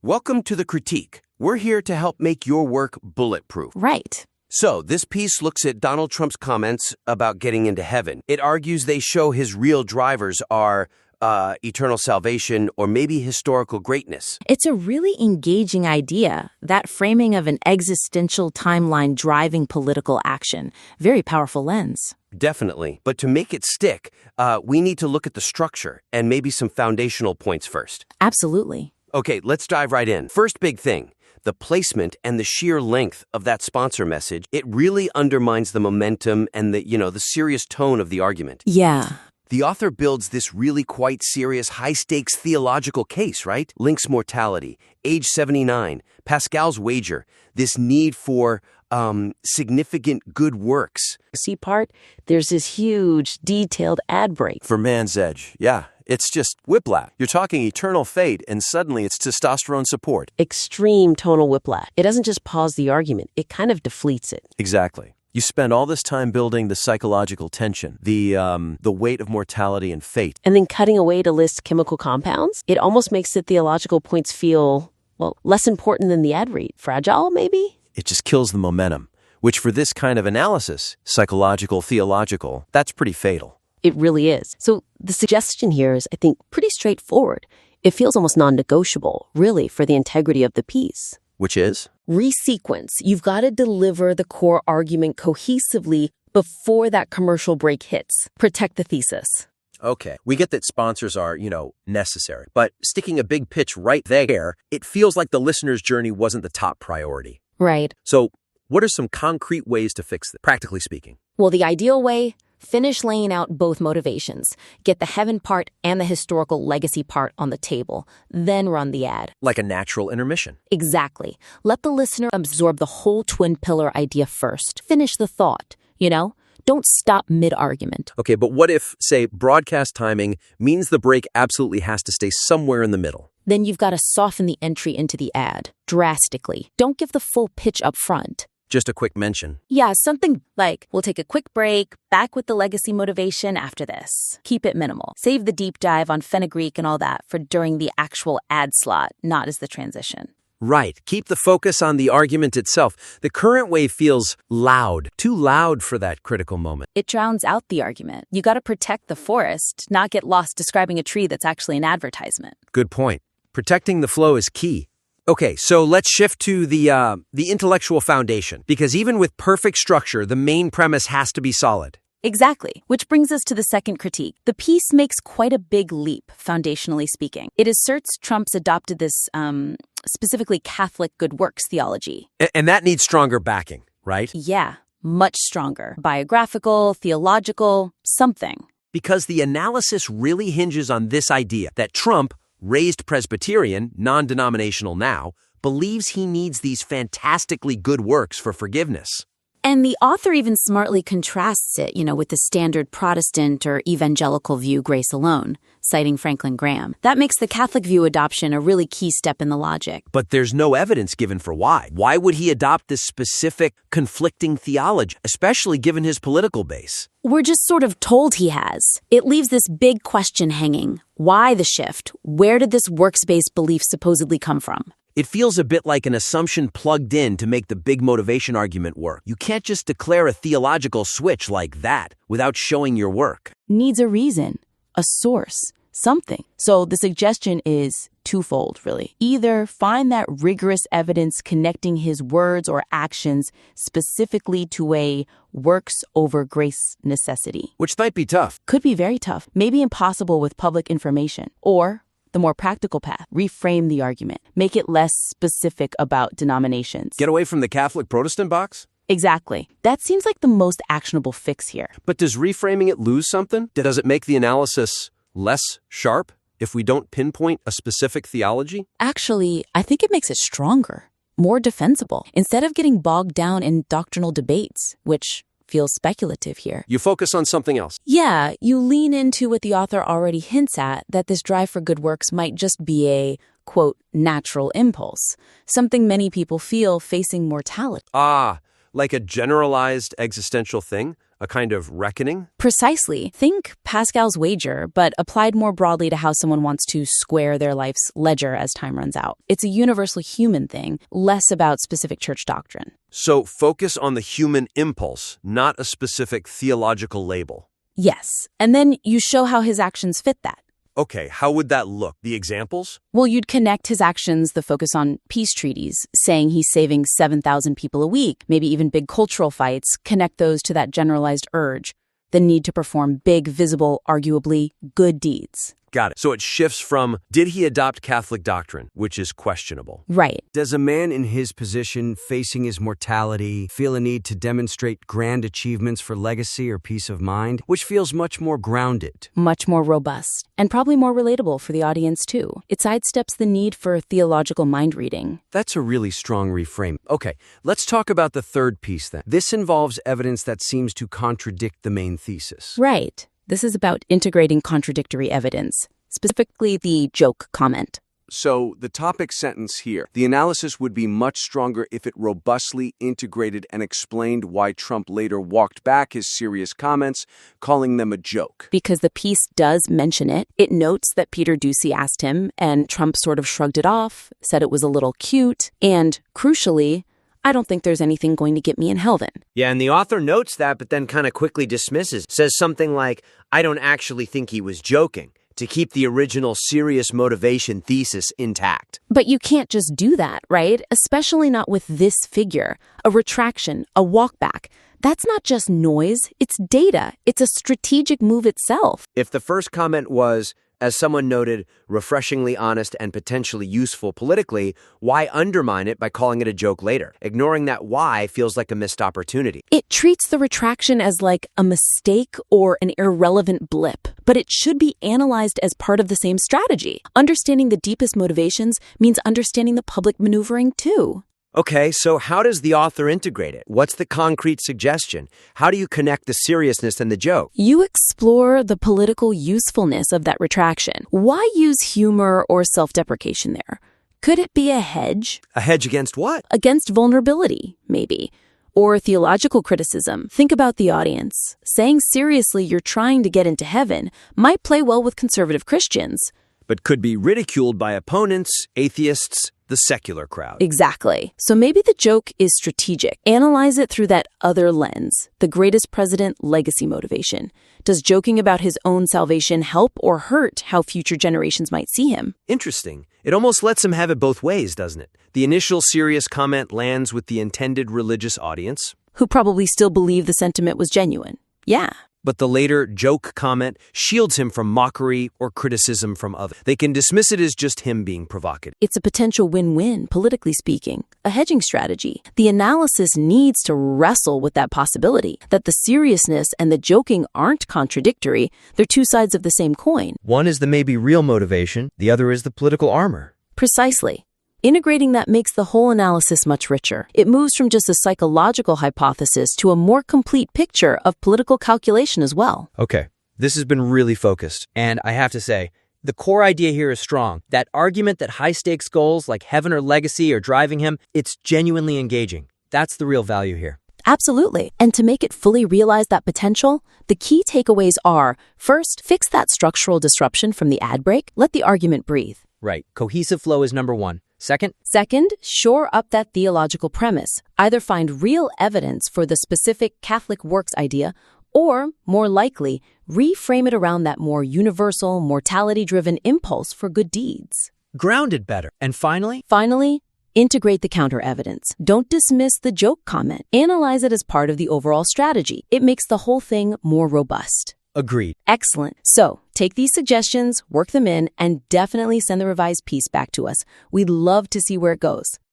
Welcome to The Critique. We're here to help make your work bulletproof. Right. So, this piece looks at Donald Trump's comments about getting into heaven. It argues they show his real drivers are eternal salvation or maybe historical greatness. It's a really engaging idea, that framing of an existential timeline driving political action. Very powerful lens. Definitely. But to make it stick, we need to look at the structure and maybe some foundational points first. Absolutely. Okay, let's dive right in. First big thing. The placement and the sheer length of that sponsor message, it really undermines the momentum and the serious tone of the argument. Yeah. The author builds this really quite serious, high-stakes theological case, right? Link's mortality, age 79, Pascal's wager, this need for significant good works. See part? There's this huge, detailed ad break. For Man's Edge, yeah. It's just whiplash. You're talking eternal fate, and suddenly it's testosterone support. Extreme tonal whiplash. It doesn't just pause the argument, it kind of deflates it. Exactly. You spend all this time building the psychological tension, the weight of mortality and fate. And then cutting away to list chemical compounds? It almost makes the theological points feel, less important than the ad read. Fragile, maybe? It just kills the momentum, which for this kind of analysis, psychological, theological, that's pretty fatal. It really is. So the suggestion here is, I think, pretty straightforward. It feels almost non-negotiable, really, for the integrity of the piece. Which is? Resequence. You've got to deliver the core argument cohesively before that commercial break hits. Protect the thesis. Okay, we get that sponsors are, necessary. But sticking a big pitch right there, it feels like the listener's journey wasn't the top priority. Right. So what are some concrete ways to fix this, practically speaking? Well, the ideal way, finish laying out both motivations. Get the heaven part and the historical legacy part on the table. Then run the ad. Like a natural intermission. Exactly. Let the listener absorb the whole twin pillar idea first. Finish the thought, Don't stop mid-argument. Okay, but what if, say, broadcast timing means the break absolutely has to stay somewhere in the middle? Then you've got to soften the entry into the ad drastically. Don't give the full pitch up front. Just a quick mention. Yeah, something like, we'll take a quick break, back with the legacy motivation after this. Keep it minimal. Save the deep dive on fenugreek and all that for during the actual ad slot, not as the transition. Right. Keep the focus on the argument itself. The current way feels loud, too loud for that critical moment. It drowns out the argument. You got to protect the forest, not get lost describing a tree that's actually an advertisement. Good point. Protecting the flow is key. Okay, so let's shift to the intellectual foundation, because even with perfect structure, the main premise has to be solid. Exactly, which brings us to the second critique. The piece makes quite a big leap, foundationally speaking. It asserts Trump's adopted this specifically Catholic good works theology. And that needs stronger backing, right? Yeah, much stronger. Biographical, theological, something. Because the analysis really hinges on this idea that Trump, raised Presbyterian, non-denominational now, believes he needs these fantastically good works for forgiveness. And the author even smartly contrasts it, with the standard Protestant or evangelical view, grace alone, citing Franklin Graham. That makes the Catholic view adoption a really key step in the logic. But there's no evidence given for why. Why would he adopt this specific, conflicting theology, especially given his political base? We're just sort of told he has. It leaves this big question hanging. Why the shift? Where did this works-based belief supposedly come from? It feels a bit like an assumption plugged in to make the big motivation argument work. You can't just declare a theological switch like that without showing your work. Needs a reason, a source, something. So the suggestion is twofold, really. Either find that rigorous evidence connecting his words or actions specifically to a works over grace necessity. Which might be tough. Could be very tough, maybe impossible with public information. Or the more practical path, reframe the argument. Make it less specific about denominations. Get away from the Catholic Protestant box? Exactly. That seems like the most actionable fix here. But does reframing it lose something? Does it make the analysis less sharp if we don't pinpoint a specific theology? Actually, I think it makes it stronger, more defensible, instead of getting bogged down in doctrinal debates, which feels speculative here. You focus on something else. Yeah, you lean into what the author already hints at, that this drive for good works might just be a, quote, natural impulse, something many people feel facing mortality. Ah, like a generalized existential thing? A kind of reckoning? Precisely. Think Pascal's wager, but applied more broadly to how someone wants to square their life's ledger as time runs out. It's a universal human thing, less about specific church doctrine. So focus on the human impulse, not a specific theological label. Yes. And then you show how his actions fit that. Okay, how would that look? The examples? Well, you'd connect his actions, the focus on peace treaties, saying he's saving 7,000 people a week, maybe even big cultural fights, connect those to that generalized urge, the need to perform big, visible, arguably good deeds. Got it. So it shifts from, did he adopt Catholic doctrine, which is questionable? Right. Does a man in his position, facing his mortality, feel a need to demonstrate grand achievements for legacy or peace of mind, which feels much more grounded? Much more robust, and probably more relatable for the audience, too. It sidesteps the need for theological mind reading. That's a really strong reframe. Okay, let's talk about the third piece then. This involves evidence that seems to contradict the main thesis. Right. This is about integrating contradictory evidence, specifically the joke comment. So, the topic sentence here, the analysis would be much stronger if it robustly integrated and explained why Trump later walked back his serious comments, calling them a joke. Because the piece does mention it. It notes that Peter Doocy asked him, and Trump sort of shrugged it off, said it was a little cute, and, crucially, I don't think there's anything going to get me in hell then. Yeah, and the author notes that, but then kind of quickly dismisses, says something like, I don't actually think he was joking, to keep the original serious motivation thesis intact. But you can't just do that, right? Especially not with this figure. A retraction, a walkback. That's not just noise, it's data. It's a strategic move itself. If the first comment was, as someone noted, refreshingly honest and potentially useful politically, why undermine it by calling it a joke later? Ignoring that why feels like a missed opportunity. It treats the retraction as like a mistake or an irrelevant blip, but it should be analyzed as part of the same strategy. Understanding the deepest motivations means understanding the public maneuvering too. Okay, so how does the author integrate it? What's the concrete suggestion? How do you connect the seriousness and the joke? You explore the political usefulness of that retraction. Why use humor or self-deprecation there? Could it be a hedge? A hedge against what? Against vulnerability, maybe. Or theological criticism. Think about the audience. Saying seriously you're trying to get into heaven might play well with conservative Christians. But could be ridiculed by opponents, atheists, the secular crowd. Exactly. So maybe the joke is strategic. Analyze it through that other lens, the greatest president legacy motivation. Does joking about his own salvation help or hurt how future generations might see him? Interesting. It almost lets him have it both ways, doesn't it? The initial serious comment lands with the intended religious audience, who probably still believe the sentiment was genuine. Yeah. But the later joke comment shields him from mockery or criticism from others. They can dismiss it as just him being provocative. It's a potential win-win, politically speaking, a hedging strategy. The analysis needs to wrestle with that possibility, that the seriousness and the joking aren't contradictory. They're two sides of the same coin. One is the maybe real motivation, the other is the political armor. Precisely. Integrating that makes the whole analysis much richer. It moves from just a psychological hypothesis to a more complete picture of political calculation as well. Okay, this has been really focused, and I have to say, the core idea here is strong. That argument that high-stakes goals like heaven or legacy are driving him, it's genuinely engaging. That's the real value here. Absolutely. And to make it fully realize that potential, the key takeaways are, first, fix that structural disruption from the ad break. Let the argument breathe. Right. Cohesive flow is number one. Second, shore up that theological premise. Either find real evidence for the specific Catholic works idea, or, more likely, reframe it around that more universal, mortality-driven impulse for good deeds. grounded better. And finally, Integrate the counter-evidence. Don't dismiss the joke comment. Analyze it as part of the overall strategy. It makes the whole thing more robust. agreed. Excellent. So, take these suggestions, work them in, and definitely send the revised piece back to us. We'd love to see where it goes.